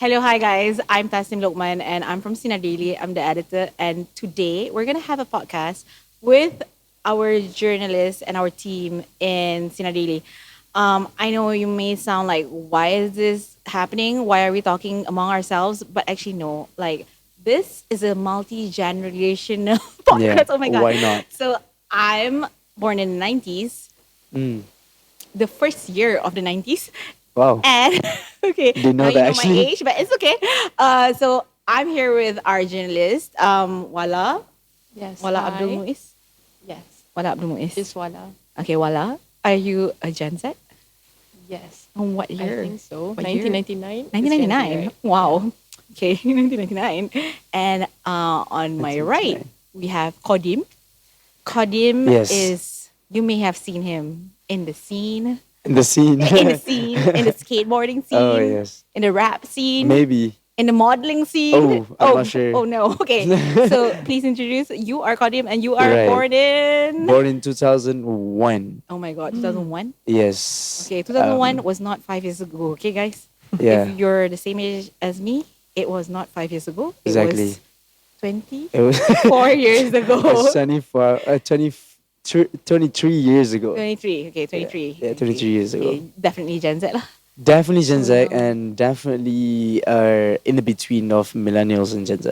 Hello, hi guys. I'm Tasnim Lokman and I'm from Sinar Daily. I'm the editor, and today we're gonna have a podcast with our journalists and our team in Sinar Daily. I know you may sound like, why is this happening? Why are we talking among ourselves? But actually, no. Like, this is a multi-generational Yeah, podcast. Oh my god! why not? So I'm born in the '90s, Mm. the first year of the '90s. Wow. And okay, Didn't now know you that know my actually. age, but it's okay. So I'm here with our journalist, Yes, Wala Abdul hi. Muiz. Yes, Wala Abdul Muiz. is Wala. Okay, Wala. Are you a Gen Z? Yes, On what I year? think so. What year? 1999 is Gen Z, 1999. right? Yeah. Wow. Okay, 1999. And on my right, 1999. we have Kodim. Kodim Yes. is, you may have seen him in the scene, In the scene. in the skateboarding Oh scene, yes. in the rap scene, Maybe. in the modeling scene. Oh, I'm not sure. Oh no. Okay. So please introduce. You are Kodim, and you are Right. born in. Born in 2001. Oh my God, Mm. 2001. Yes. Okay, 2001 was not 5 years ago. Okay, guys. If Yeah. you're the same age as me, it was not 5 years ago. It Exactly. was 20 It was 4 years ago. it's 24, 23 years ago. 23. Okay, Yeah. 23. Yeah, 23 years ago. Okay, definitely Gen Z lah. Definitely Gen Oh Z no. and definitely in the between of millennials and Gen Z.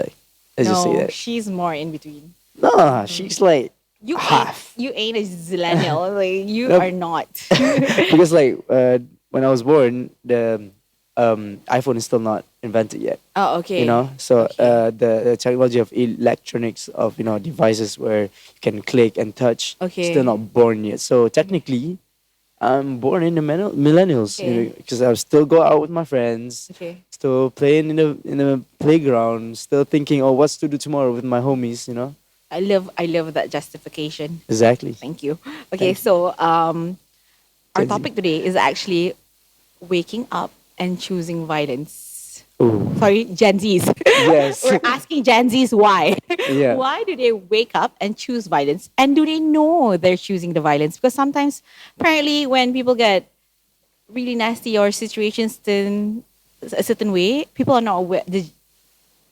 Let's just say No, that. she's more in between. Nah, she's like You half. ain't a zillennial. Like you No, are not. because like when I was born, the iPhone is still not invented yet. Oh, okay. You know, so Okay. the technology of electronics of devices where you can click and touch Okay. still not born yet. So technically, I'm born in the millennials. Okay. Because I still go out with my friends, Okay. still playing in the playground, still thinking, oh, what's to do tomorrow with my homies. I love that justification. Exactly. Thank you. Okay, Thank you. so our Gen Z. topic today is actually waking up and choosing violence. Ooh. Sorry, Gen Zs. Yes. We're asking Gen Zs why. Yeah. Why do they wake up and choose violence? And do they know they're choosing the violence? Because sometimes, apparently, when people get really nasty or situations in a certain way, people are not aware.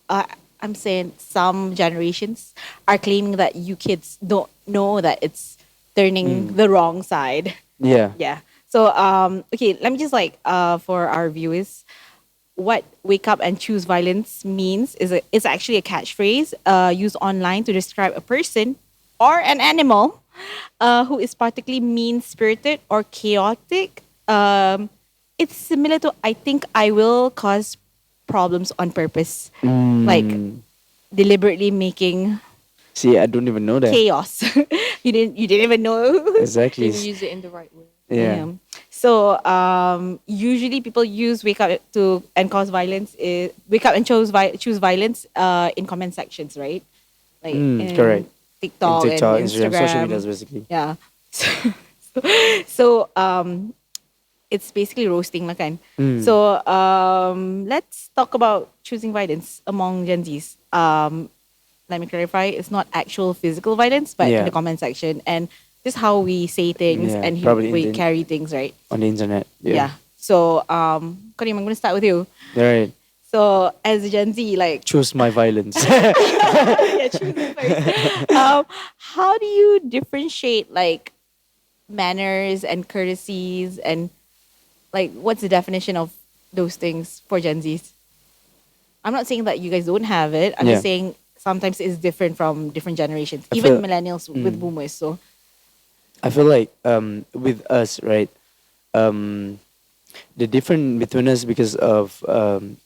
Uh, I'm saying some generations are claiming that you kids don't know that it's turning the wrong side. Yeah. Yeah. So okay, let me just for our viewers, what wake up and choose violence means is actually a catchphrase used online to describe a person or an animal who is particularly mean spirited or chaotic. It's similar to, I think I will cause problems on purpose, like Mm. deliberately making See, I don't even know that. chaos. You didn't even know. Exactly. Didn't use it in the right way. Yeah. So usually people use wake up to and cause violence. Wake up and choose violence in comment sections, right? Like in Correct. In TikTok and TikTok, Instagram, social Instagram. medias, basically. Yeah. So it's basically roasting lah kan. Mm. So let's talk about choosing violence among Gen Zs. Let me clarify, it's not actual physical violence, but in Yeah. the comment section. And just how we say things Yeah, and probably in we the- carry things, right? On the internet. Yeah. So, Karim, I'm going to start with you. All right. So, as a Gen Z, like, Choose my violence. yeah, choose it first. How do you differentiate like manners and courtesies and like what's the definition of those things for Gen Zs? I'm not saying that you guys don't have it. I'm Yeah. just saying sometimes it's different from different generations, I even feel- millennials with boomers. So, I feel like with us, right? The difference between us because of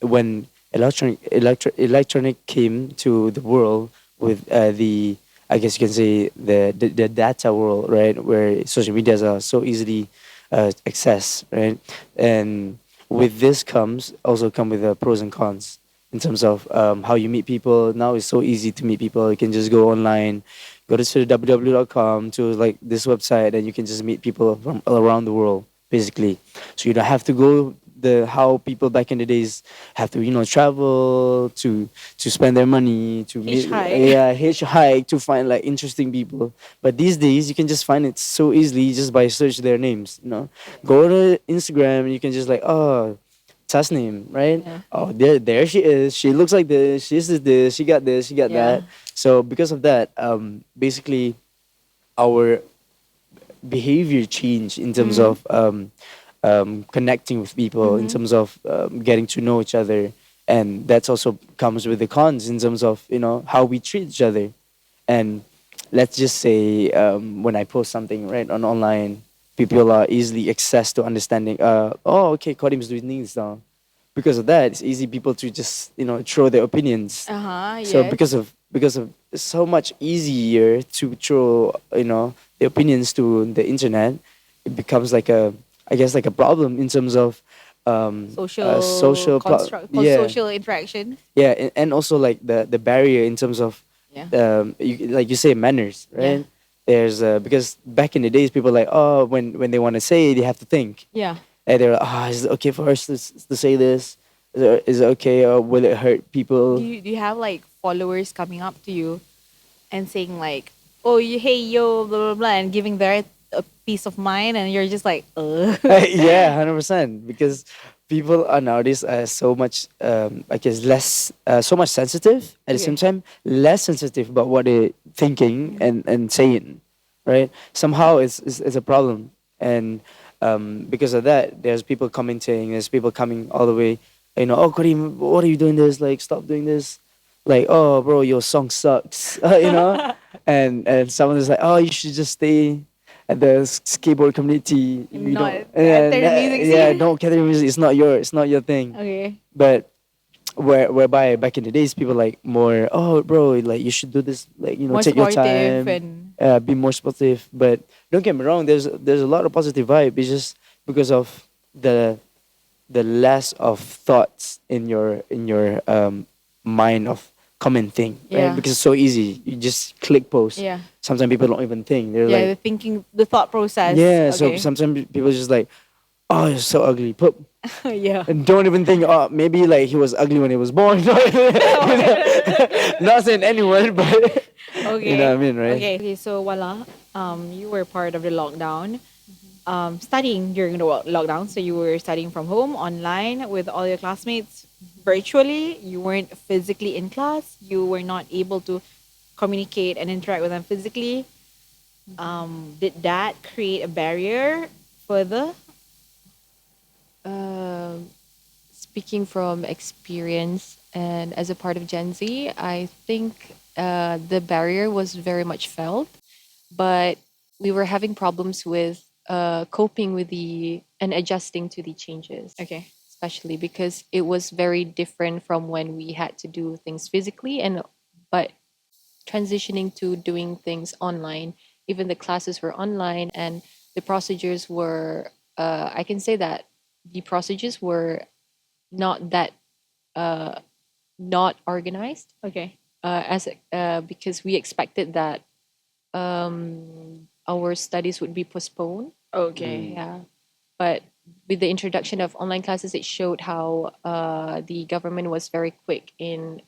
when electronic came to the world with the, I guess you can say, the data world, right, where social medias are so easily accessed, right, and with this come with the pros and cons in terms of how you meet people. Now it's so easy to meet people. You can just go online, go to www.com to like this website, and you can just meet people from all around the world, basically. So you don't have to go the how people back in the days have to travel to spend their money to meet, Hitchhike. hitchhike to find like interesting people. But these days you can just find it so easily just by search their names. Go to Instagram and you can just like, oh, Tasneem, right? Yeah. Oh, there she is. She looks like this. She is this. She got this. She got Yeah. that. So because of that, basically our behavior change in terms Mm-hmm. of connecting with people, in Mm-hmm. terms of getting to know each other, and that's also comes with the cons in terms of how we treat each other. And let's just say when I post something right on online, people are easily accessed to understanding. Oh, okay, Kodim's doing things now. Because of that, it's easy people to just throw their opinions. Uh-huh. So Yes. because of so much easier to throw the opinions to the internet, it becomes like a, I guess, like a problem in terms of Social construct, yeah, social interactions. yeah, and also like the barrier in terms of Yeah. like you say, manners, Yeah. right? There's because back in the days, people like, oh, when they want to say, they have to think. Yeah. And they're like, oh, is it okay for us to say this? Is it okay, or will it hurt Do people? you have like followers coming up to you and saying like, "Oh, you, hey yo, blah blah blah," and giving their a peace of mind, and you're just like, "Ugh." Yeah, 100%. Because people are nowadays so much, I guess, less, so much sensitive at the same Okay. time, less sensitive about what they're thinking Mm. and saying, right? Somehow it's a problem. And because of that, there's people commenting, there's people coming all the way, oh, Kareem, what are you doing this? Like, stop doing this. Like, oh, bro, your song sucks, and someone is like, oh, you should just stay at the skateboard community. You Not don't, the and entire music yeah, scene. don't cater music. It's not your thing. Okay. But whereby back in the days, people like more, oh, bro, like you should do this, like More take your supportive time, and be more sportive. But don't get me wrong, there's a lot of positive vibe. It's just because of the less of thoughts in your mind of commenting, right? yeah. Because it's so easy. You just click post. Yeah. Sometimes people don't even think. They're Yeah, like, the thinking, the thought process. yeah. So Okay. sometimes people just like, oh, you're so ugly. Put Yeah. and don't even think, oh, maybe like he was ugly when he was born. Not saying anyone, but you know Okay. what I mean, right? Okay. So voila, you were part of the lockdown. Studying during the lockdown. So you were studying from home, online with all your classmates, virtually. You weren't physically in class. You were not able to communicate and interact with them physically. Did that create a barrier further? Um, Speaking from experience and as a part of Gen Z, I think the barrier was very much felt, but we were having problems with coping with the and adjusting to the changes, Okay. especially because it was very different from when we had to do things physically and but transitioning to doing things online. Even the classes were online and the procedures were I can say that the procedures were not that uh, not organized Okay. as because we expected that our studies would be postponed. Okay. Yeah, but with the introduction of online classes, it showed how the government was very quick in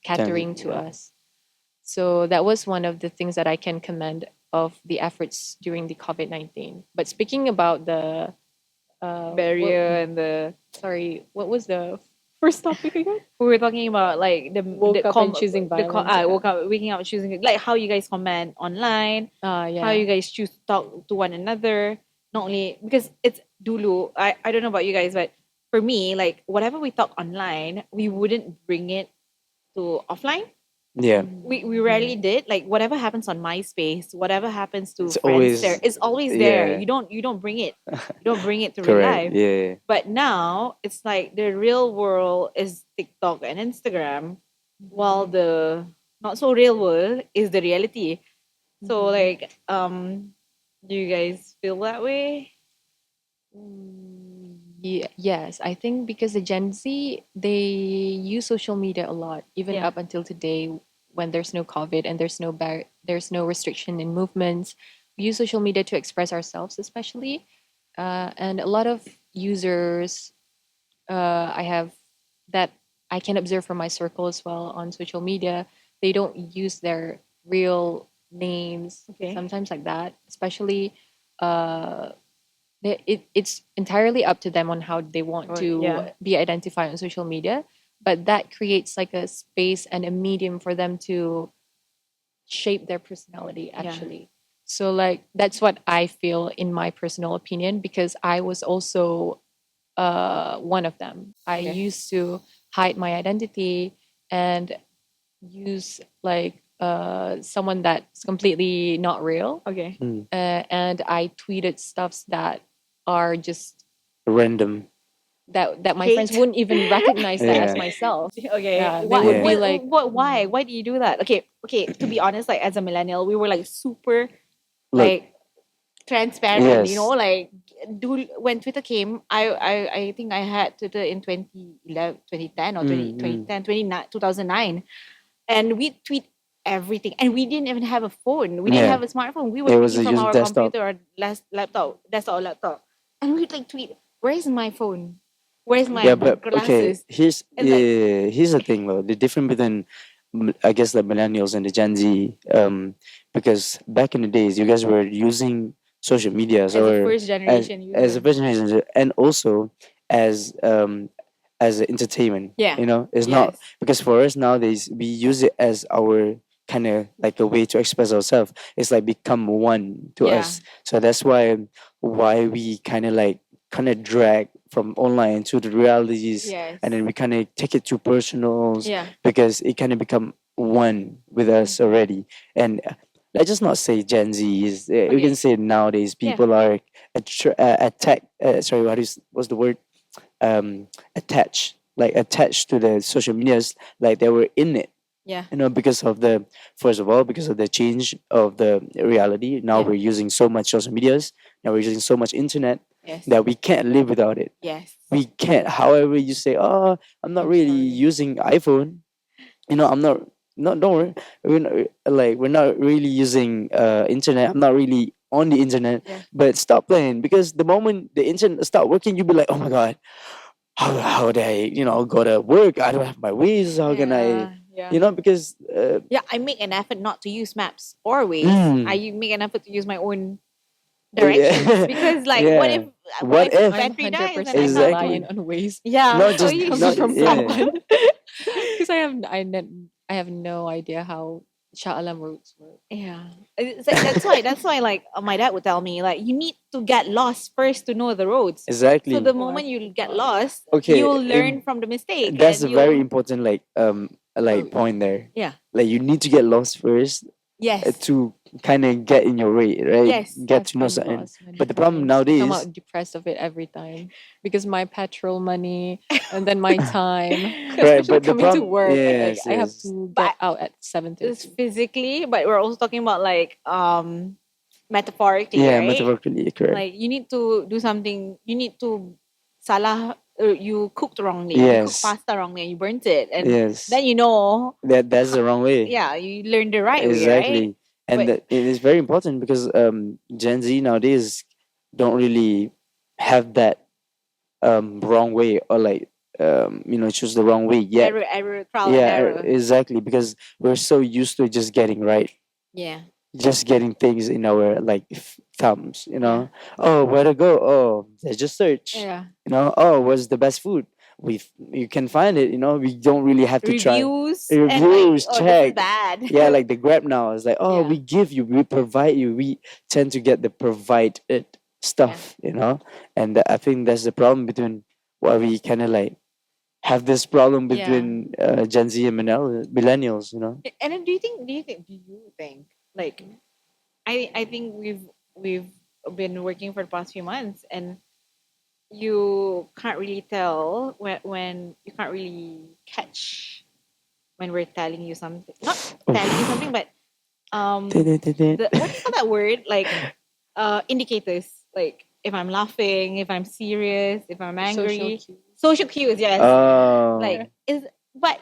catering to Yeah. us. So that was one of the things that I can commend of the efforts during the COVID-19. But speaking about the Barrier and the sorry, what was the first topic again? we were talking about like Woke up and choosing violence. Yeah. woke up waking up choosing like how you guys comment online, how Yeah. you guys choose to talk to one another. Not only because it's dulu. I don't know about you guys, but for me, like whatever we talk online, we wouldn't bring it to offline. Yeah. We rarely did. Like whatever happens on MySpace, whatever happens to It's friends there, always, it's always there. yeah, You don't bring it. You don't bring it to real correct. life. Yeah. But now it's like the real world is TikTok and Instagram, while the not so real world is the reality. So like, do you guys feel that way? Yeah, yes, I think because the Gen Z they use social media a lot, even Yeah. up until today, when there's no COVID and there's no restriction in movements. We use social media to express ourselves, especially, and a lot of users I have that I can observe from my circle as well on social media. They don't use their real names Okay. sometimes like that, especially. Uh, it's entirely up to them on how they want Or- to yeah. be identified on social media, but that creates like a space and a medium for them to shape their personality actually. So like that's what I feel in my personal opinion, because I was also one of them. I Okay. used to hide my identity and use like someone that's completely not real. Okay. Mm. And I tweeted stuffs that are just Random. that my friends Hate. wouldn't even recognize that as Yeah. myself. Okay. Yeah, they What, would be Yeah. like, why? Why do you do that? Okay. Okay. To be honest, like as a millennial, we were like super, Look. like transparent. You know, Yes. like do when Twitter came, I think I had Twitter in 2011, 2010 or 20, Mm, mm. 2010, 29, 2009, and we tweet everything, and we didn't even have a phone. We didn't Yeah. have a smartphone. We were It was tweeting a from use our desktop. computer or desktop or laptop, and we'd like tweet, "Where's my phone? Where's my Yeah, but okay. glasses?" Here's And like, here's the thing though. The difference between I guess the millennials and the Gen Z. Because back in the days, you guys were using social medias as a or first generation as a user. first generation, and also as as entertainment. Yeah. You know, it's not Yes. because for us nowadays we use it as our kind of like a way to express ourselves. It's like become one to Yeah. us. So that's why we kind of drag from online to the realities, Yes. and then we kind of take it to personals Yeah. because it kind of become one with us already. And let's just not say Gen Z's. We Okay. can say nowadays Yeah. people are attack. Sorry, what's the word? Attached, like attached to the social medias, like they were in it. Yeah. You know, because of the first of all, because of the change of the reality. Now Yeah. we're using so much social medias. Now we're using so much internet Yes. that we can't live without it. Yes. We can't. However, you say, "Oh, I'm not I'm really sorry. using iPhone." You know, I'm not. Not don't worry. We're not really using internet. I'm not really on the internet. Yeah. But stop playing because the moment the internet start working, you'll be like, "Oh my god, how would I go to work? I don't have my ways. How can I?" Yeah. Because Yeah, I make an effort not to use maps or Waze. mm, I make an effort to use my own directions yeah, because, like, what yeah. if What my if I'm battery dies and 100% I can't reliant exactly? find? on Waze Yeah, Not so just you coming not from yeah. someone, because I have no idea how Shah Alam routes work. yeah. It's like, that's why like my dad would tell me like you need to get lost first to know the roads. So Exactly. the Oh, I moment you get forgot. lost, Okay, you'll learn from the mistake that's and a very you important oh, point there. yeah. Like you need to get lost first Yes. to kind of get in your way, right? Yes. Get I've to know been something. lost many But the problem times. I come nowadays, out depressed of it every time because my petrol money and then my time, right? especially But the coming to problem, work. yes, I have yes, to get But out at seven it's thirty. physically, but we're also talking about like metaphorically, yeah, right? metaphorically correct. Like you need to do something. You need to salah. You cooked wrongly. You cooked Yes, pasta wrongly, and you burnt it, and yes. then you know, That's the wrong way. yeah, you learn the right way, right? Exactly, and But it is very important because Gen Z nowadays don't really have that wrong way or like choose the wrong way yet. error, trial and Yeah, error. exactly, because we're so used to just getting right, Yeah, just getting things in our like thumbs. yeah, Oh, where to go? Oh, let's just search. yeah. Oh, what's the best food? You can find it. We don't really have to try Reviews and like, reviews. oh, this is Check. bad. Yeah, like the Grab now is like, oh, Yeah, we give you, we provide you. We tend to get the provided yeah, stuff. And I think that's the problem between why we kind of like have this problem yeah. between Gen Z and millennials. And then do you think like I think we've been working for the past few months and you can't really tell when you can't really catch when we're telling you something, not telling you something, but the what do you call that word, like indicators, like if I'm laughing, if I'm serious, if I'm Social angry, cues. social cues, yes. Oh, Like is but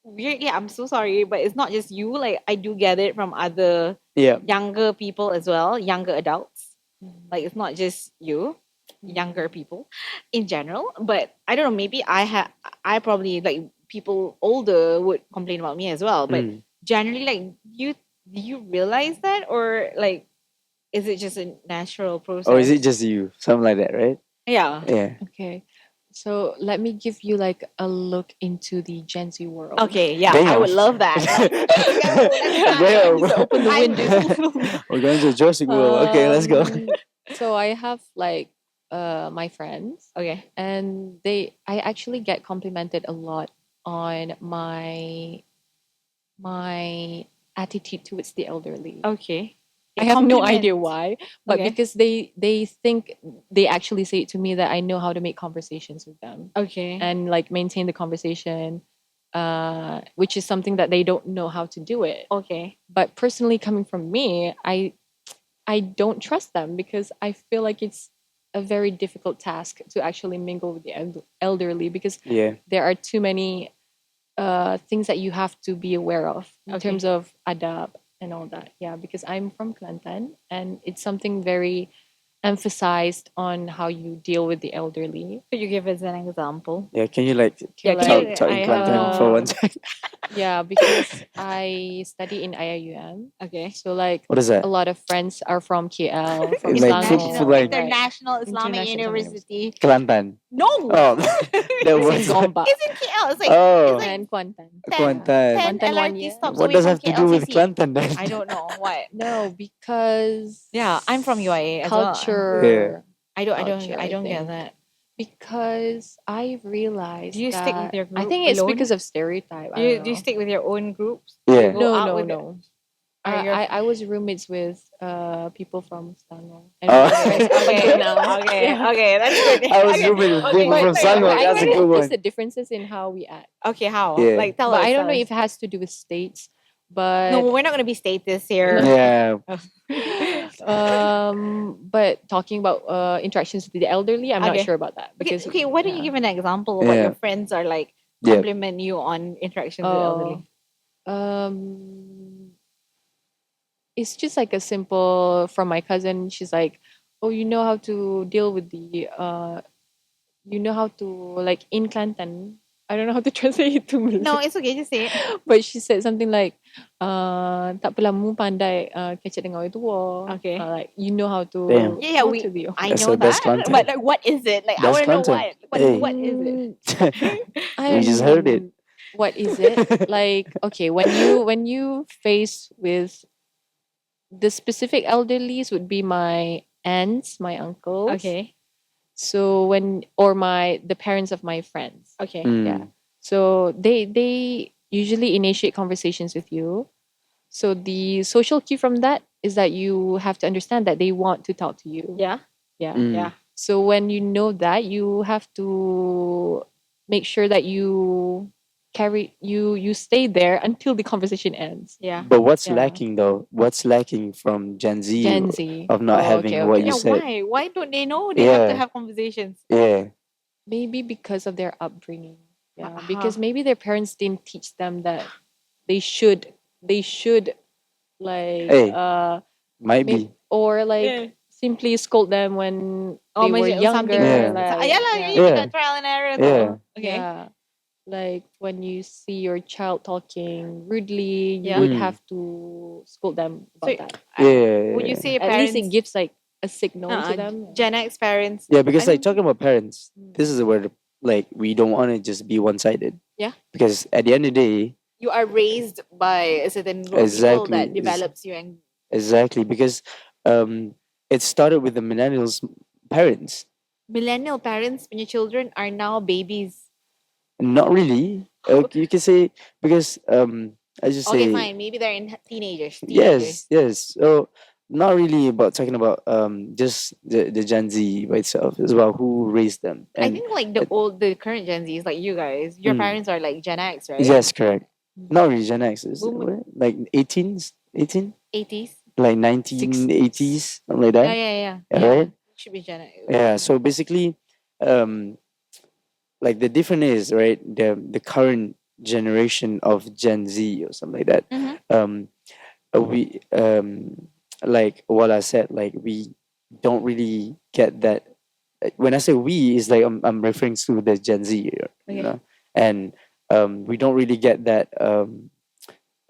weirdly, I'm so sorry, but it's not just you. Like I do get it from other yeah. younger people as well, younger adults. Mhm. Like it's not just you, younger people in general. But I don't know. Maybe I probably like people older would complain about me as well. But Mm. generally, like do you realize that or like is it just a natural process? or is it just you? Something like that, right? Yeah. Yeah. Okay. So let me give you like a look into the Gen Z world. Okay, yeah, I Damn. would love that. Like, let's go. Let's Damn. dive. So open the I'm- windows a little bit. We're going to Jurassic World. Okay, let's go. So I have like my friends, Okay. and I actually get complimented a lot on my attitude towards the elderly. Okay. I have no idea Compliment. why, but Okay. because they think, they actually say it to me that I know how to make conversations with them Okay. and like maintain the conversation, which is something that they don't know how to do it. Okay. But personally, coming from me, I don't trust them because I feel like it's a very difficult task to actually mingle with the elderly, because Yeah. there are too many things that you have to be aware of in Okay. terms of adab and all that. Yeah, because I'm from Kelantan, and it's something very emphasized on how you deal with the elderly. Could you give us an example? Yeah, can you like Yeah, Like, can you, talk in I Kelantan for uh, one second? yeah, because I study in IIUM. Okay. So like What is that? a lot of friends are from KL, from Like food, Selangor, like International Islamic International University. Kelantan. No. Oh, that It's in was. Gombak. It's in KL. It's like Oh, And Kuantan. Kuantan. 10 Kuantan 1 LRT year. stops What away does from have to do with KLCC. Kelantan then? I don't know what. No, because Yeah, I'm from UIA as well. culture. I Culture, I don't get think. that. Because I realized Do you stick with that your group I think it's alone? because of stereotype. I Do you don't know. stick with your own groups? Yeah. Do you go No, out no, with no. Are your I was roommates with people from Selangor, and Oh. we're friends up okay, until now. okay, Yeah. okay, that's good. I was Okay, rooming with okay, people from But Selangor. I That's a can good notice one. the differences in how we act. okay, how? Yeah. Like tell But us. I don't tell know us. if it has to do with states. But No, we're not gonna be status here. Yeah. but talking about interactions with the elderly, I'm not Okay. sure about that Okay, because okay. Why don't you yeah. give an example of what Yeah. your friends are like Yeah. compliment you on interactions with elderly? Um, it's just like a simple from my cousin. She's like, "Oh, you know how to deal with the you know how to like in Kelantan." I don't know how to translate it to Malay. No, it's okay. Just say it. But she said something like, tak apalah mu pandai kecek dengan orang tua. Okay. Like you know how to Damn. Yeah, talk to the I That's know that's that, content. but like, what is it? Like, I That's want to know content. what. Hey. What is it? I We don't just heard it. know. What is it? Like, okay, when you face with the specific elderlies would be my aunts, my uncles. Okay. So or the parents of my friends. Okay. Mm. Yeah. So they usually initiate conversations with you. So the social cue from that is that you have to understand that they want to talk to you. Yeah. Yeah. Mm. Yeah. So when you know that, you have to make sure that you stay there until the conversation ends. Yeah. But what's Yeah. lacking though? What's lacking from Gen Z, Gen Z. of not having Okay, what okay. you Yeah. said? Why? Why don't they know they have to Yeah. have conversations? Yeah. Maybe because of their upbringing. Yeah. Uh-huh. Because maybe their parents didn't teach them that they should like Hey. Might be. or like Yeah. simply scold them when Oh, they were maybe something. younger. Yeah. Like, Yeah, lah, yeah. you Yeah. got trial and error. Yeah. Though. Okay. Yeah. Like when you see your child talking rudely, you Yeah. would Mm. have to scold them So, about that. Yeah. would you say At least it parents? gives like a signal to them. Gen X parents. Yeah, because I like talking about parents, Mm. this is where like we don't want to just be one sided. Yeah. Because at the end of the day, You are raised by a certain group of people exactly, that develops you and exactly, because it started with the millennials parents. millennial parents when your children are now babies. Not really. You can say because I just Okay, say fine. Maybe they're in teenagers. yes, yes. So not really about talking about just the Gen Z by itself. It's about who raised them. I And think like the current Gen Zs, like you guys, your Mm. parents are like Gen X, right? yes, correct. Not really Gen X. Is Boomer. like 18s, 18, 80s. like 1980s, something like Yeah, that. yeah, yeah. Yeah, right? Should be Gen X. Yeah. So basically, um, like the difference is right. The current generation of Gen Z or something like that. Mhm. We like what I said. Like we don't really get that. When I say we, is like I'm referring to the Gen Z, you Okay. know, and we don't really get that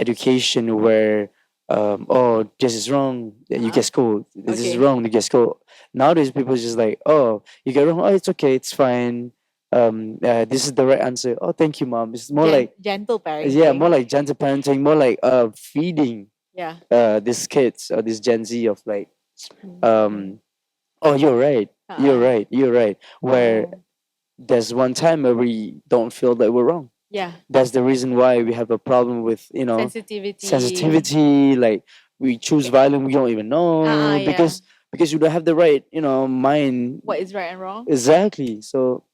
education where oh, this is wrong, you Uh-huh. get scolded. This is Okay. wrong, you get scolded. Nowadays, people just like, oh, you get wrong. Oh, it's okay, it's fine. This is the right answer. Oh, thank you, mom. It's more like, Gentle yeah, parenting. more like gentle parenting, more like feeding Yeah. these kids or this Gen Z of like, um, oh, you're right, you're Uh-uh. right, you're right. Where Oh. there's one time where we don't feel that we're wrong. Yeah. That's the reason why we have a problem with, Sensitivity. sensitivity. Like we choose Yeah. violence we don't even know Yeah. because you don't have the right, mind. What is right and wrong? Exactly. So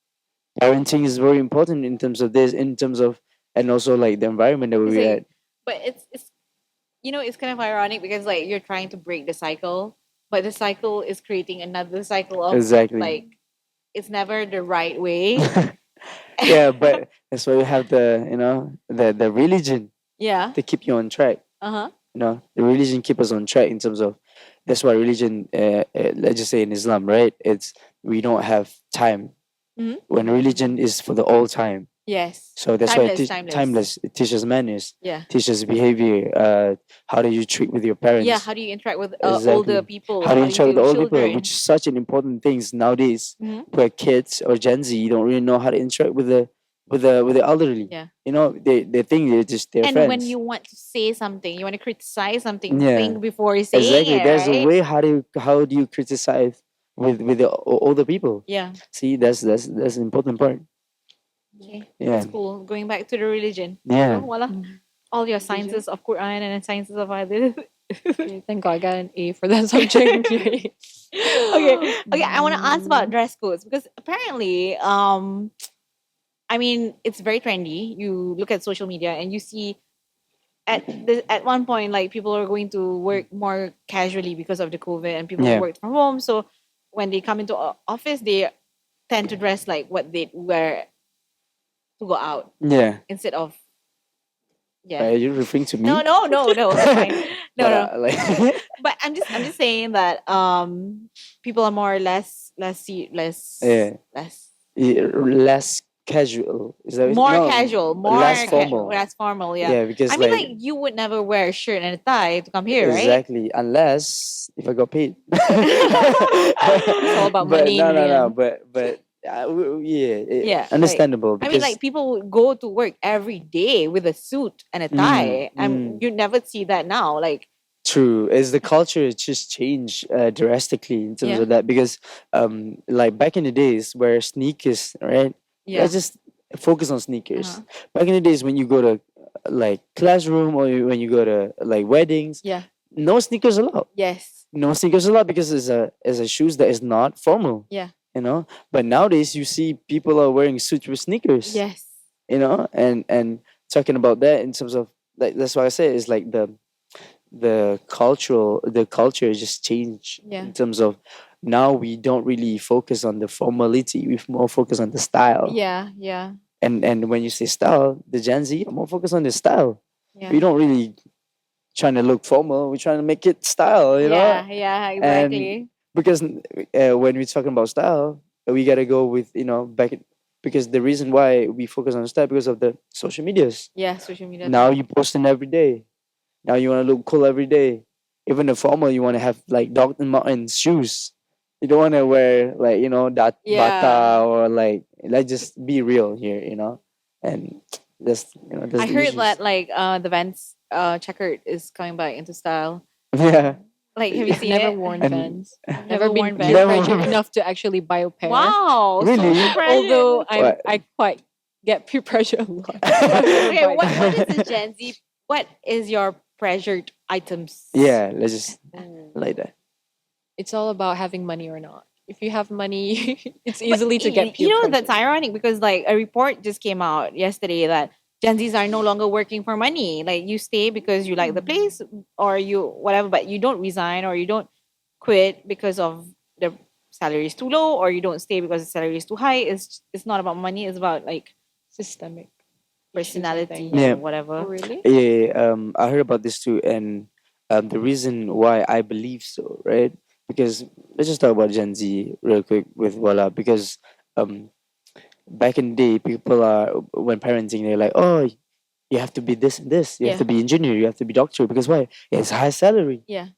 parenting is very important in terms of this, in terms of, and also like the environment that It's we're like, at. but it's it's kind of ironic because like you're trying to break the cycle, but the cycle is creating another cycle of Exactly. like it's never the right way. Yeah, but that's why we have the religion Yeah. to keep you on track. Uh-huh. The religion keep us on track in terms of, that's why religion, let's just say in Islam, right? It's, we don't have time. Hmm. When religion is for the all time. Yes. So that's why Timeless, timeless. timeless. It teaches manners, Yeah. teaches behavior. How do you treat with your Yeah. parents? How do you interact with older Exactly. people? How do you How do you interact with deal the with old people, children? which is such an important things nowadays, Hmm. where kids or Gen Z don't really know how to interact with the elderly. Yeah. They think they're just their And when friends. you want to say something, you want to criticize something, Yeah, think before you're saying exactly. it, There's a right? way how do you criticize with the older people. Yeah. See, that's an important part. Okay. Yeah, That's cool. Going back to the religion. yeah. So, voila. All your sciences of Quran and sciences of Hadith. Okay, thank God I got an A for that subject. Okay. Okay, I want to ask about dress codes because apparently, I mean, it's very trendy. You look at social media and you see at one point like people are going to work more casually because of the COVID and people Yeah, work from home. So when they come into office, they tend to dress like what they wear to go out yeah. instead of Are yeah. you referring to No, me? no, no, no. It's fine. No, But no. like, But I'm just saying that people are more or yeah, less less casual. Is that more no? casual, more Less formal. less formal. Yeah, Yeah, I because mean like, like you would never wear a shirt and a tie to come here, right? exactly, unless if I got paid. It's all about But money in no, the no, no. end. But yeah, Yeah, like understandable I mean because like people would go to work every day with a suit and a mm, tie. mm, You never see that now. Like true. As the culture just changed drastically in terms yeah, of that, because like back in the days where sneakers, right? yeah, Let's just focus on sneakers. uh-huh. Back in the days when you go to like classroom, or when you go to like weddings, Yeah, no sneakers allowed. yes, No sneakers allowed because it's a shoes that is not formal. yeah, But nowadays you see people are wearing suits with sneakers. yes, And talking about that in terms of, like, that's why I say it's like the culture just changed yeah, in terms of, now we don't really focus on the formality, we more focus on the style. yeah, yeah, And when you say style, the Gen Z are more focused on the style. yeah. We don't really trying to look formal, we're trying to make it style. Yeah, yeah, And exactly. because when we're talking about style, we gotta go with, because the reason why we focus on style, because of the social medias. Yeah, social media Now thing. you posting every day. Now you want to look cool every day. Even the formal, you want to have like Dr. Martens shoes. You don't want to wear like, that Yeah. bata, or like, let's just be real here. And that's I the heard issues. that like the Vans checkered is coming back into style. Yeah. Like have you I've seen never it? worn And Vans. I've Never never been worn peer Vans? never. pressured enough to actually buy a pair. Wow, so Really? peer Although pressure. I quite get peer pressure a lot. So I've never Okay, bought what is the them. Gen Z? What is your pressured items? Yeah, let's just Ooh. like that. It's all about having money or not. If you have money, it's But easily to get you peer know that's pressured. ironic because like a report just came out yesterday that Gen Zs are no longer working for money. Like you stay because you like the place or you whatever, but you don't resign or you don't quit because of the salary is too low or you don't stay because the salary is too high. It's not about money. It's about like Systemic issues, I personality think. Yeah. and Oh, whatever. really? Yeah, I heard about this too, and the reason why I believe so, right? Because let's just talk about Gen Z real quick with Voila, because um, back in the day, people are when parenting, they're like, oh, you have to be this and this. You have Yeah. to be engineer. You have to be doctor. Because why? It's high salary. Yeah.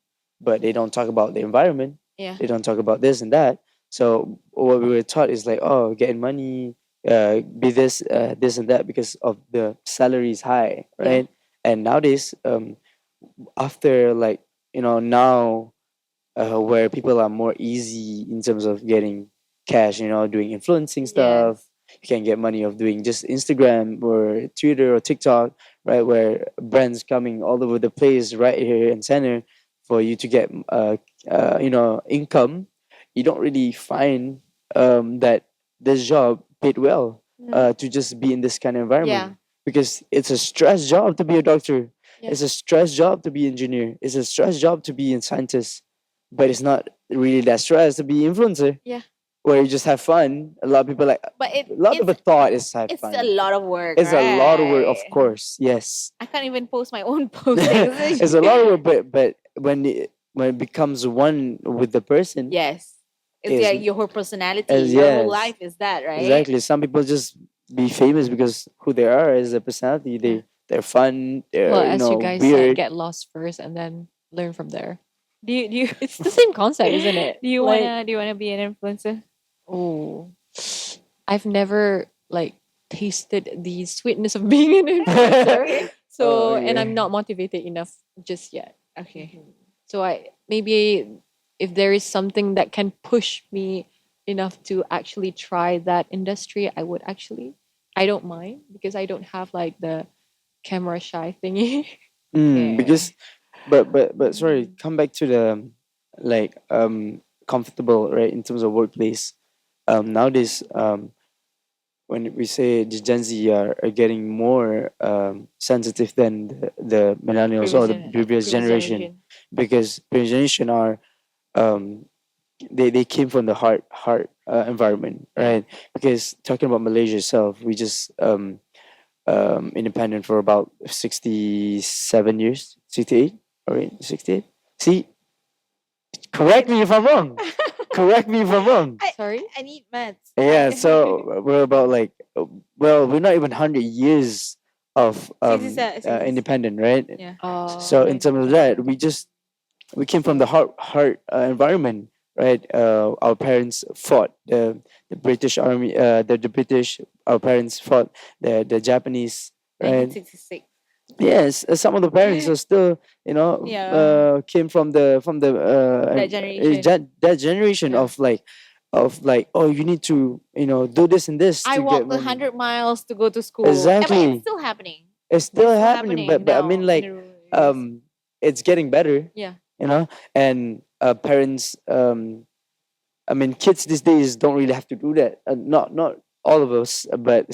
But they don't talk about the environment. Yeah. They don't talk about this and that. So what we were taught is like, oh, getting money, be this, this and that because of the salary is high, Yeah. right? And nowadays, after like now where people are more easy in terms of getting cash, doing influencing stuff. Yes. You can get money of doing just Instagram or Twitter or TikTok, right? Where brands coming all over the place, right here and center, for you to get, income. You don't really find that this job paid well to just be in this kind of Yeah. environment because it's a stress job to be a doctor. Yeah. It's a stress job to be engineer. It's a stress job to be a scientist, but it's not really that stress to be influencer Yeah. where you just have fun. A lot of people like But a lot of the thought is have it's fun. a lot of work. It's a lot of work, of right? course. Yes, I can't even post my own postings. it's a lot of work, but when it becomes one with the person, Yes. It's is your whole personality. as Your whole yes, life is that, right? exactly. Some people just be famous because who they are as a personality. They're fun. Well, They're as you guys said, weird. get lost first and then learn from there. Do you It's the same concept, isn't it? do you Like, wanna be an influencer? oh, I've never like tasted the sweetness of being an influencer. So, Oh, and yeah. I'm not motivated enough just yet. Okay. So I maybe if there is something that can push me enough to actually try that industry, I would actually. I don't mind because I don't have like the camera shy thingy. Because but sorry, come back to the like comfortable, right, in terms of workplace. Nowadays, when we say the Gen Z are getting more sensitive than the millennials or the previous generation, because previous generation are um, they came from the hard environment, right? Because talking about Malaysia itself, we just independent for about 67 years, 68, all right, 68. See, correct me if I'm wrong. Correct me if I'm wrong. Sorry? I need maths. Yeah, so we're about like, well, we're not even 100 years of 67. independent, right? Yeah. So in Okay. terms of that, we came from the hard environment, right? Our parents fought the British army, the British. Our parents fought the Japanese, right? 1966. Yes, some of the parents are still, Yeah. came from the That generation. that generation Yeah. of like, oh, you need to do this and this I to get walked money. 100 miles to go to school. But Exactly. it's still happening. It's still happening, but I now mean, in like, the rural areas. it's getting better, Yeah. and parents, I mean, kids these days don't really have to do that. Not all of us, but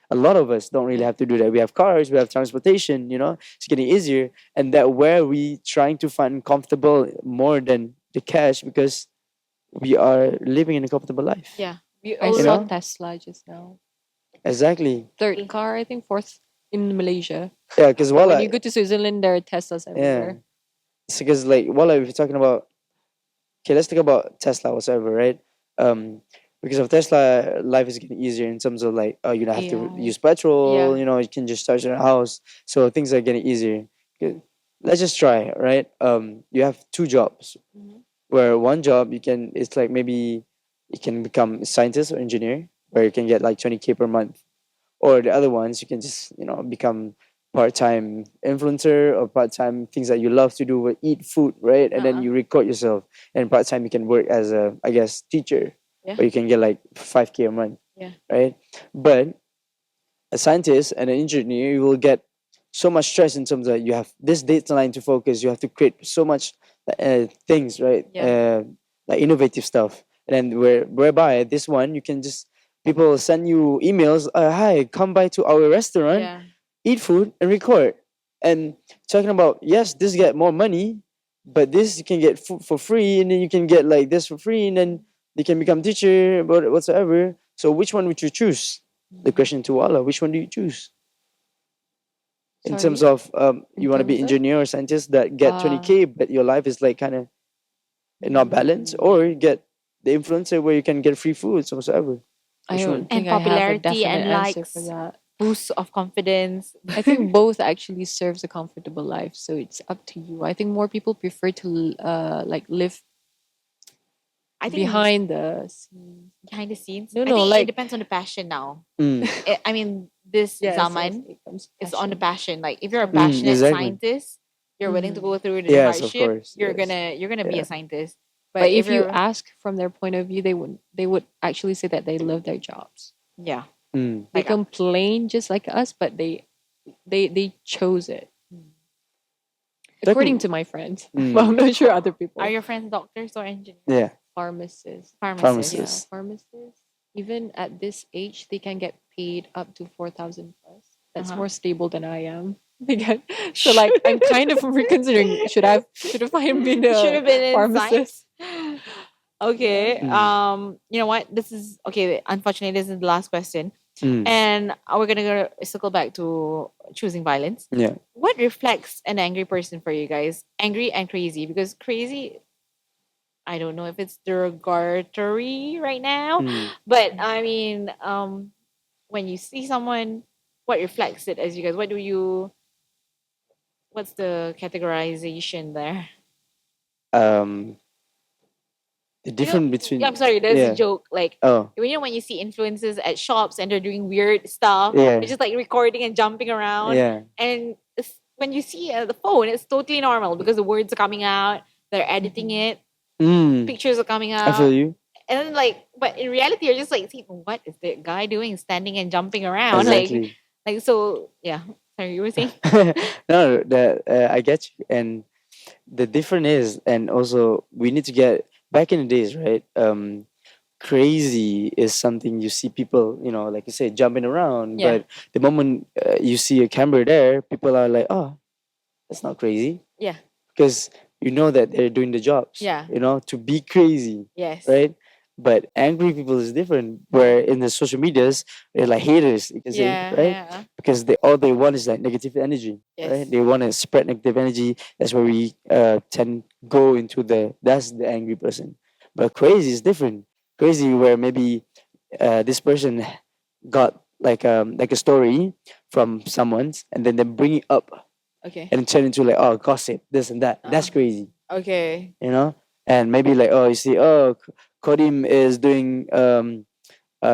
a lot of us don't really have to do that. We have cars, we have transportation. It's getting easier, and that where we trying to find comfortable more than the cash because we are living in a comfortable life. Yeah. We I You saw know Tesla just now. exactly. Third car, I think fourth in Malaysia. Yeah, because So when you go to Switzerland, there are Teslas yeah, everywhere. it's because like if you're talking about, okay, let's talk about Tesla whatsoever, right? Because of Tesla, life is getting easier in terms of like, you don't have to AI. use petrol. Yeah. You can just charge your house, so things are getting easier. Okay, let's just try, right? You have two jobs, Mhm. where one job it's like maybe you can become a scientist or engineer, where you can get like 20K per month, or the other ones you can just become part-time influencer or part-time things that you love to do with eat food, right? And then Uh-uh. you record yourself, and part-time you can work as a, I guess, teacher, Yeah. where you can get like 5K a month, Yeah. right? But a scientist and an engineer, you will get so much stress in terms of you have this deadline to focus. You have to create so much things, right? Yeah. Like innovative stuff. And then whereby this one, you can just people will send you emails. Hi, come by to our restaurant, Yeah. eat food, and record. And talking about, yes, this get more money, but this you can get food for free, and then you can get like this for free, and then you can become teacher, but whatsoever. So which one would you choose? The question to Allah: which one do you choose? In terms Sorry? of In you want to be terms of? engineer or scientist that get 20K, but your life is like kind of not balanced, or you get the influencer where you can get free food, so whatsoever. I Which don't one? And think I have a popularity definite and answer for likes. that. boost of confidence. I think both actually serves a comfortable life, so it's up to you. I think more people prefer to like live I think behind the scenes. behind the scenes. No, I no, think it like depends on the passion now. Mm. I mean, this yes, yes, zaman it comes is on the passion. passion. Like if you're a Mm, passionate exactly. scientist, you're willing to Mhm. go through the Yes, of hardship. course. You're Yes. gonna be Yeah. a scientist. But But if if you you're ask from their point of view, they would actually say that they love their jobs. yeah, Mm. They like complain just like us, but they chose it. According Talking. to my friends, but I'm Mm. not sure other are people. your friends doctors or engineers? Yeah. Pharmacists, Pharmacists. yeah, Pharmacist. pharmacists. Even at this age, they can get paid up to 4,000 plus. That's Uh-huh. more stable than I am. Because, so like I'm kind of reconsidering should have I been Should a have been in pharmacist? science. Okay. Mm. You know what? This is okay. Unfortunately, this is the last question, Mm. and we're gonna go circle back to choosing violence. Yeah. What reflects an angry person for you guys? Angry and crazy, because crazy, I don't know if it's derogatory right now, Mm. but I mean, when you see someone, what reflects it as you guys? What do you? What's the categorization there? Um. The You know, difference yeah, between. I'm sorry, there's a Yeah. joke. Like, Oh. when you see influencers at shops and they're doing weird stuff, Yeah. they're just like recording and jumping around. Yeah. And when you see the phone, it's totally normal because the words are coming out, they're editing Mhm. it, Mm. pictures are coming I feel out. you. And then, like, but in reality, you're just like, see, what is the guy doing standing and jumping around? Exactly. So, yeah. Sorry, you were saying? No, that I get you, and the difference is, and also we need to get back in the days, right? Crazy is something you see people, like you say, jumping around. Yeah. But the moment you see a camera there, people are like, "Oh, that's not crazy," Yeah. because you know that they're doing the jobs. Yeah. To be crazy, Yes. right? But angry people is different. Where in the social medias, they're like haters, you can say, Yeah. right? Yeah. Because all they want is like negative energy, right? Yes. They want to spread negative energy. That's where we tend go into that's the angry person. But crazy is different. Crazy where maybe this person got like a story from someone's, and then they bring it up Okay. and turn into like, oh, gossip, this and that. That's crazy, Okay. and maybe like, oh, you see, oh, Kodim is doing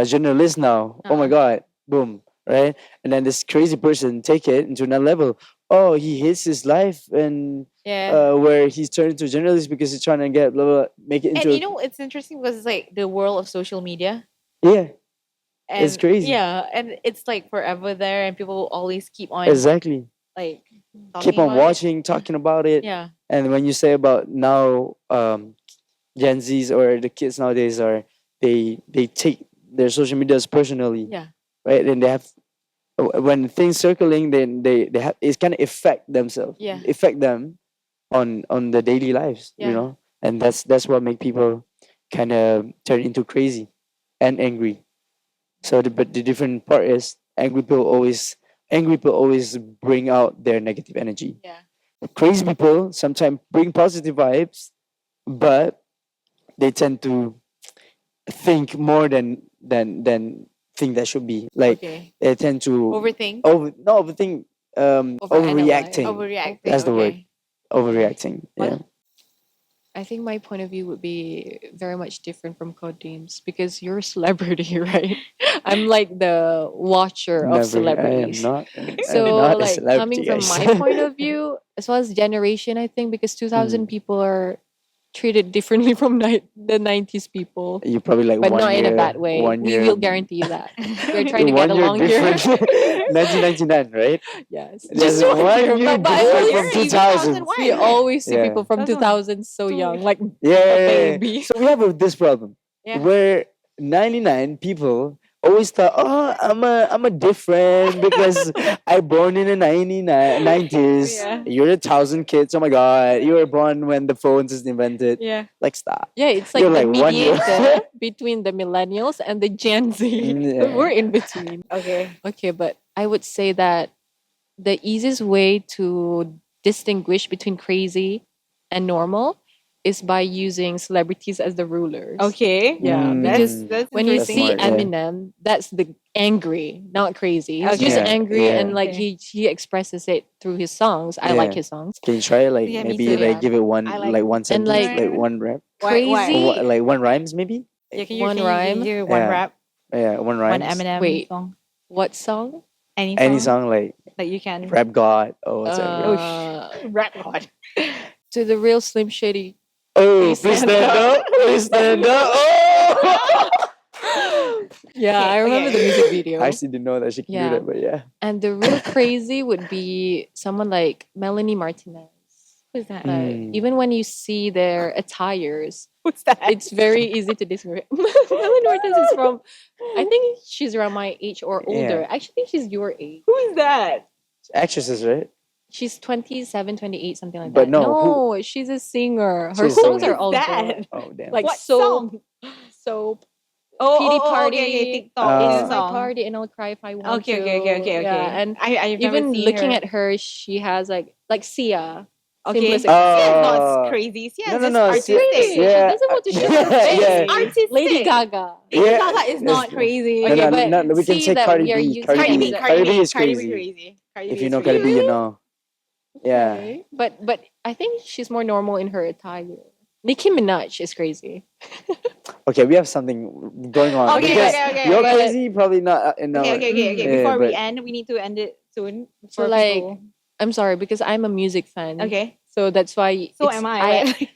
journalist now. Oh my Uh-uh. god, boom, right? And then this crazy person take it into another level. Oh, he hates his life, and Yeah. where he's turned into journalist because he's trying to get blah, blah, blah, make it And into it's interesting because it's like the world of social media. yeah, it's And crazy. yeah, and it's like forever there, and people will always keep on Exactly. like Keep talking on about it. watching, talking about it. Yeah. And when you say about now, Gen Zs or the kids nowadays are they take their social medias personally, Yeah. right? And they have when things circling, then they have it's kind of Yeah. affect them on the daily lives, Yeah. and that's what make people kind of turn into crazy and angry. So but the different part is angry people always bring out their negative energy. Yeah. Crazy people sometimes bring positive vibes, but they tend to think more than think that should be. Like Okay. they tend to Overthink. overthink, Overanalyze. overreacting. Overreacting. That's the word. Okay. Okay. Overreacting. Yeah. What? I think my point of view would be very much different from Codine's because you're a celebrity, right? I'm like the watcher of Never. I am celebrities. not. I'm So, not a like, celebrity, coming from guys. my point of view, as well as generation, I think because 2000 Mm. people are treated differently from the 90s people, You probably like but one not in a year, bad way. one We year, will guarantee that. We're trying to get one year along here. different. 1999, right? Yes, Just just 1 year. one year But I One different always from year see in 2000. 2001. we always see Yeah. people from That's one. 2000 so Two. young, like a Yeah. baby. So we have this problem Yeah. where 99 people always thought, oh, I'm a different because I born in the 90s. Yeah. You're a thousand kids. Oh my god, you were born when the phones is invented. Yeah. Like stop. Yeah, it's You're like the like 1 year. mediator between the millennials and the Gen Z. We're Yeah. in between. Okay. Okay, but I would say that the easiest way to distinguish between crazy and normal is by using celebrities as the rulers. Okay. Yeah, That's because Mm, that's when you that's interesting. see smart. Yeah. Eminem, that's angry, not crazy. He's Okay. just Yeah, angry, yeah. and like Okay. he expresses it through his songs. I like Yeah. his songs. Can you try like Yeah, me maybe too. like Yeah. give it I one like like one And sentence, like like one rap, why? or crazy. like one rhymes maybe? Yeah, One can you rhyme. hear one Yeah. rap, Yeah, one one rhymes. Eminem Wait. song, What song? any Any song song like that you can Rap God or whatever. rap God. To the real Slim Shady. Oh, please stand stand up. up. Please stand up. Oh! Yeah, Okay, I remember okay. the music video. I actually didn't know that she can do Yeah. that, but yeah. And the real crazy would be someone like Melanie Martinez. Who's that? Like even when you see their attires, Who's that? it's very easy to distinguish. Melanie Martinez is from, I think she's around my age or older. Yeah. Actually, she's your age. Who is that? Actresses, right? She's 27, 28, something like But that. no, who- No, she's a singer. Her She's a songs singer. are all Who's good. that? Oh damn. Like What soap, song? soap, Oh, Pity okay, Party. TikTok. Uh, It's This my song. party and I'll cry if I want Okay, to. okay, okay, okay, okay. Yeah, and I've never even seen looking her. at her, she has like Sia. Okay. Simplest Sia's not Uh, crazy. Sia's no, no, just no. artistic. Crazy. Yeah. She doesn't want to show Yeah, her face. yeah. She's artistic. Lady Gaga. Lady Yeah, Gaga is not it's- crazy. Okay, no, but no, we can see say that Cardi we are B. using Cardi B. these- Cardi B is Cardi B crazy. crazy. Cardi If B you is know Cardi B, crazy. you know. Yeah. Okay. But I think she's more normal in her attire. Nicki Minaj is crazy. Okay, we have something going on. Okay, because okay, you're okay. crazy, probably not. No. Okay. Yeah, Before we but- end, we need to end it soon. So for like, people. I'm sorry because I'm a music fan. Okay. So that's why. So it's- am I.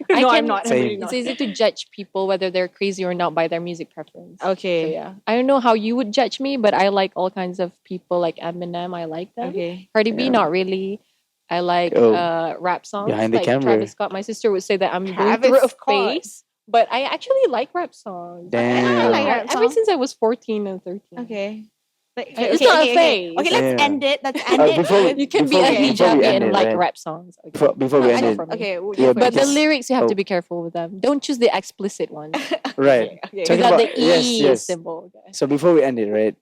I No, can- I'm not. I'm Same. really It's not. easy to judge people whether they're crazy or not by their music preference. Okay. So yeah, I don't know how you would judge me, but I like all kinds of people. Like Eminem, I like them. Okay. Cardi B, Yeah. not really. I like Oh, rap songs. behind the like camera. Travis Scott. My sister would say that I'm going Travis through a Scott. phase, but I actually like rap songs. Damn. I like rap Ever songs. since I was 14 and 13. Okay. Like, It's not a phase. Okay, let's Yeah. end it. Let's end it. before we- You can be Before a we- before we hijabi end and it, like right? rap songs. Okay. Before we No, end not it. for me. Okay. Yeah, But the because- lyrics, you have oh. to be careful with them. Don't choose the explicit ones. Right. Okay. Talking Without about- the yes, E yes. symbol. Okay. So before we end it, right?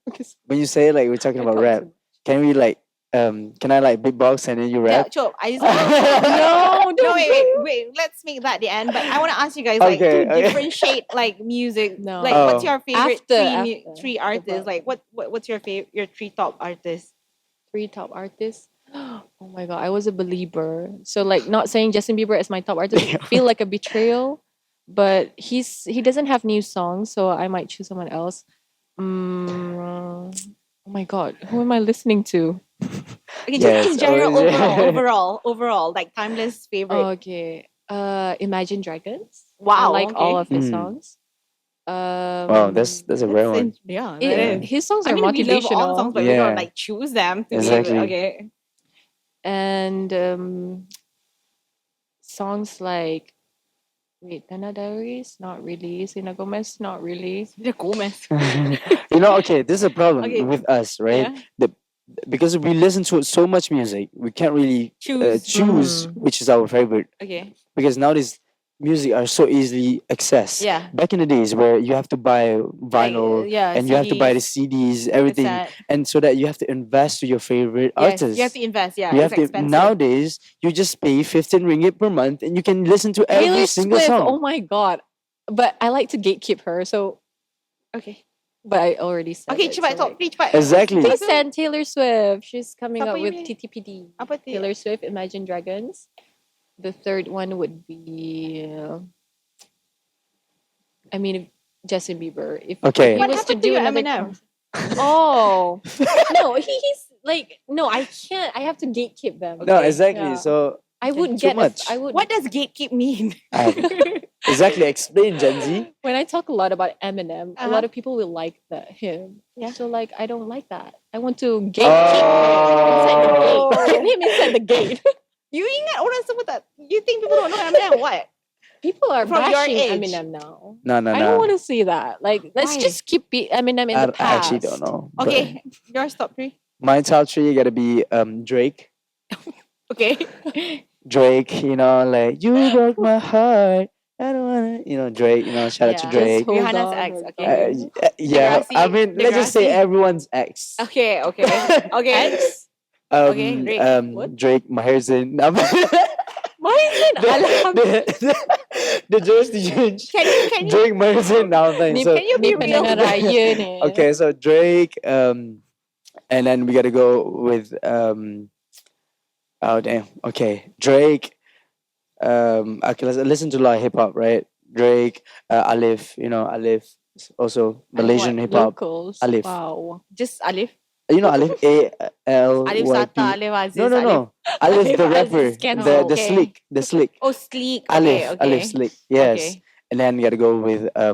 When you say like we're talking about rap, can we like can I like beatbox and then you Yeah, rap? sure. I just No, no, don't wait. Let's make that the end. But I want to ask you guys like Okay, to okay. differentiate like music. No. Like, Oh. what's your favorite After three the artists? bar. Like, what's your favorite your three top artists? 3 top artists. Oh my god, I was a believer. So like not saying Justin Bieber as my top artist feel like a betrayal, but he doesn't have new songs, so I might choose someone else. Oh my god, who am I listening to? Okay, Yes, just in general, oh, overall, like timeless favorite. Okay. Imagine Dragons. I Wow, like all okay. of his Mm. songs. Wow, that's a rare one. Yeah, It- that is. his songs I are mean, we love all the motivational. songs, but we Yeah. don't like choose them. To Exactly. Be, okay. And songs like Tana Diaries, not really. Selena Gomez, not really. The Gomez. You know, okay, this is a problem Okay. with us, right? Yeah. Because we listen to so much music, we can't really choose Mm. which is our favorite. Okay. Because nowadays music are so easily accessed. Yeah. Back in the days where you have to buy vinyl yeah, and you have to buy the CDs, everything, and so that you have to invest to your favorite Yes, artist. you have to invest. Yeah, You it's have to expensive. nowadays you just pay 15 ringgit per month and you can listen to every Taylor single Swift, song. oh my god. But I like to gatekeep her, so Okay. but I already said Okay, it, cepat so talk. like- Please cepat. Exactly. Please send Taylor Swift. She's coming Siapa up you with pilih? TTPD. Apa tu? Taylor Swift, Imagine Dragons. The third one would be, I mean, Justin Bieber. If Okay. he What was to happened to do your another, Eminem? oh no, he's like no, I can't. I have to gatekeep them. No, exactly. Yeah. So I would too get. much. I would. What does gatekeep mean? exactly explain Gen Z. When I talk a lot about Eminem, a Uh-huh. lot of people will like him. Yeah. So like, I don't like that. I want to gatekeep inside the Oh. gate. Keep him inside the gate. You ingat orang sebut tak? You think people don't know Eminem? What? People are From your bashing age. Eminem now. No, no, I don't want no. to see that. Like, let's Why? just keep Eminem in the I past. actually don't know. but Okay, your top three. My top three gotta be Drake. Okay. Drake, you know, like you broke my heart. I don't wanna, you know, Drake. You know, shout out to Yeah. Drake. Just hold Rihanna's on, ex, hold okay. on. Yeah, Degrassi, I mean, let's just say Degrassi. everyone's ex. Okay. Okay. Ex? Okay, Drake. What? Drake, Maherzin. Why is it Alham? the juice Can you Drake Mercy now thing. Ni, So can you ni be real? pendengar raya ni. okay, so Drake, and then we gotta go with oh damn. Okay, Drake. Okay, let's listen to a lot of hip hop, right? Drake, Alif, Alif, also Alif what? Malaysian hip hop. Locals. Alif. Wow. Just Alif. Alif, Alif ALYP. Sata, Alif No, Aziz, no, Alif. no. Alif Alif the Aziz rapper, cancel. the Okay. slick, the slick. Oh, Sleek. Okay, Alif okay. Slick. Yes, Okay. and then gotta go with I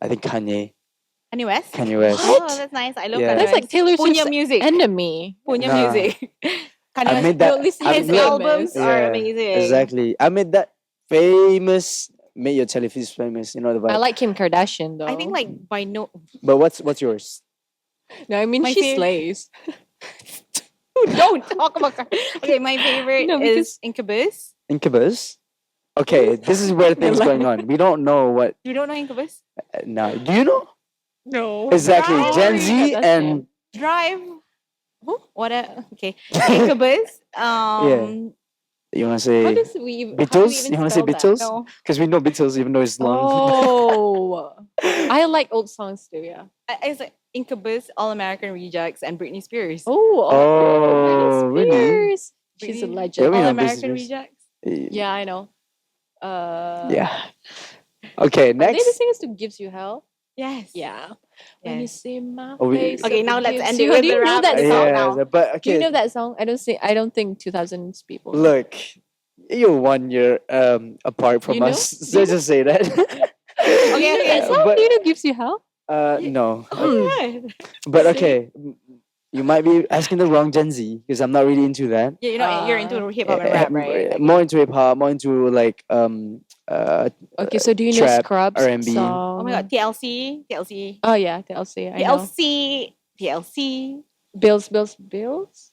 think Kanye West? Kanye West. Oh, What? that's nice. I love Yeah. Kanye That's West. like Taylor Punya Swift's music. enemy. Punya Nah. music. Kanye I West. made that. No, listen I to His his made- albums famous. are yeah, amazing. exactly. I made that famous. Made your television famous. You know the I vibe. like Kim Kardashian though. I think like by no But what's yours? No, I mean My she fav- slays. don't talk about Okay, my favorite No, is because- Incubus. Incubus. Okay, this is where things going on. We don't know what. You don't know Incubus? Now, do you know No. exactly Right? Gen Z Kardashian. and Drive. What a okay. Incubus. you wanna How say does we how do we Beatles? even You wanna say spell that? Beatles? No. Because we know Beatles even though it's long. Oh, I like old songs too. Yeah. It's like Incubus, All American Rejects, and Britney Spears. Oh, Oh, Britney really? Spears. She's a Britney- legend. Yeah, we All know American Britney Spears. Rejects. Yeah, I know. Yeah. Okay, Are they the next. singers to Gives You Hell? Yes. Yeah. When you Yes. see my Oh, we- face. Okay, it now let's gives end you it hell. with Do the you know rap that and song? song Yeah, now. but Do you okay. know that song? I don't think 2000s people. know. Look, you're 1 year apart from You know? us. Do So you just say that. Do you know that song? but Do you know Gives You Hell? no. Oh, yeah. But See? okay, you might be asking the wrong Gen Z because I'm not really into that. Yeah, you're into hip hop and Eh, rap, right? More into hip hop, more into like Okay, so do you know trap, Scrubs R&B. Oh my god, TLC. Oh yeah, TLC. I know. TLC. Bills.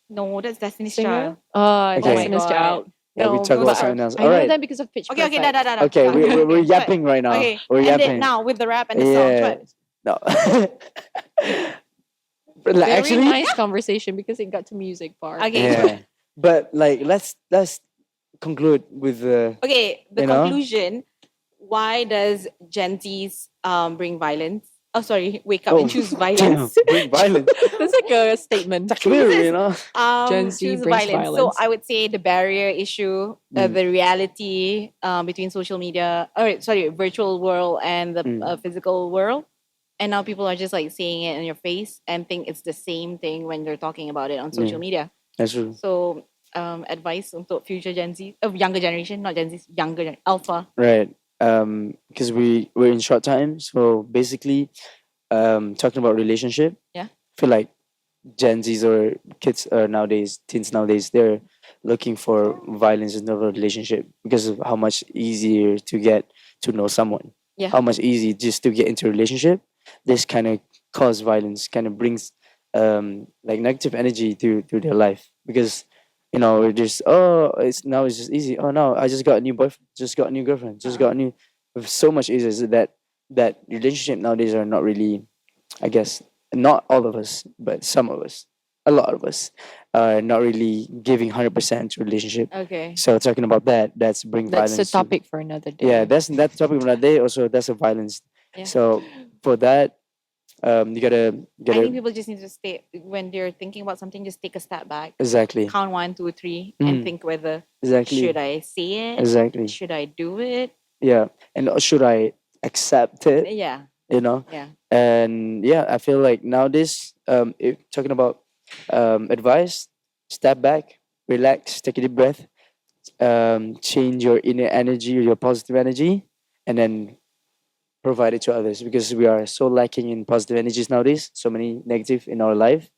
No, that's Destiny's Singer. Child. Oh, Okay. Destiny's Oh my Child. Yeah, we No, talk about but something else. I All know right. them because of Pitch Okay, Perfect. da. Okay, Yeah, we're But- yapping right now. Okay, We're end yapping. it now with the rap and the songs. Yeah. What? No. But like, Very actually, nice conversation because it got to music part. Okay. yeah. But like, let's conclude with the. Okay, the You know? conclusion. Why does Gen Zs bring violence? Oh, sorry, wake up and choose violence. Bring violence. That's like a statement. Takbir, you know. Gen Z choose brings violence. violence. So I would say the barrier issue, the reality between social media, or sorry, virtual world and the physical world. And now people are just like saying it in your face and think it's the same thing when they're talking about it on social media. That's true. So advice untuk future Gen Z, of younger generation, not Gen Z, Alpha. Right. Because we're in short time, so basically, talking about relationship. Yeah. I feel like Gen Zs or kids nowadays, teens nowadays, they're looking for violence in a relationship because of how much easier to get to know someone. Yeah. How much easy just to get into a relationship. This kind of cause violence, kind of brings like negative energy to their life because we're just it's just easy. Oh no, I just got a new boyfriend, just got a new girlfriend, just got a new. It's so much easier so that relationship nowadays are not really, I guess, not all of us, but some of us, a lot of us, are not really giving 100% to relationship. Okay. So talking about that's bring That's violence. a topic for another day. Yeah, that's topic for that day. Also, that's a violence. Yeah. So for that, you gotta I think people just need to stay when they're thinking about something. Just take a step back, exactly, count 1, 2, 3, and Mm. think whether exactly, should I say it, exactly. should I do it? Yeah, and should I accept it? Yeah, yeah. And yeah, I feel like nowadays, if talking about advice, step back, relax, take a deep breath, change your inner energy, your positive energy, and then provide it to others because we are so lacking in positive energies nowadays. So many negative in our life,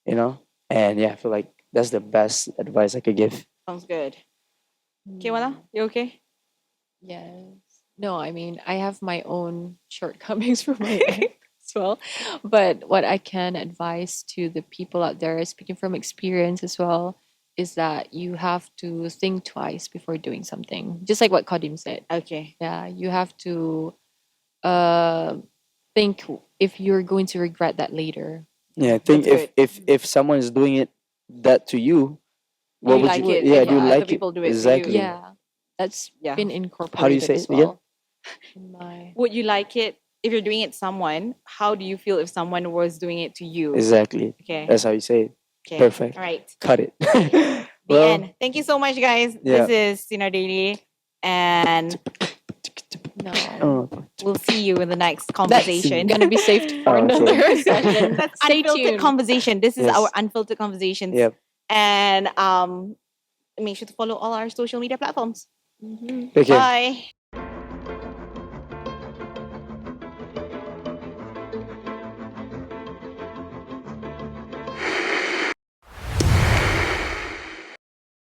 And yeah, I feel like that's the best advice I could give. Sounds good. Okay, Wala, you okay? Yes. No, I mean, I have my own shortcomings from my end as well. But what I can advise to the people out there, speaking from experience as well, is that you have to think twice before doing something. Just like what Kadim said. Okay. Yeah, you have to think if you're going to regret that later. Yeah, I think That's if someone is doing that to you, what You would like you? it, Yeah, and do you other like it? people do it to you. Exactly. Yeah. That's Yeah. been How do you incorporated say as it again? well. In my Would you like it if you're doing it to someone? How do you feel if someone was doing it to you? Exactly. Okay. That's how you say it. Okay. Perfect. All right. Cut it. The Well, end. Thank you so much, guys. yeah. This is Sinar Daily, and no. Oh, we'll see you in the next That's conversation. gonna be saved for Oh, okay. another session. That's Stay unfiltered tuned. conversation. This is Yes. our unfiltered conversations. Yep. And make sure to follow all our social media platforms. Mhm. Okay. Bye.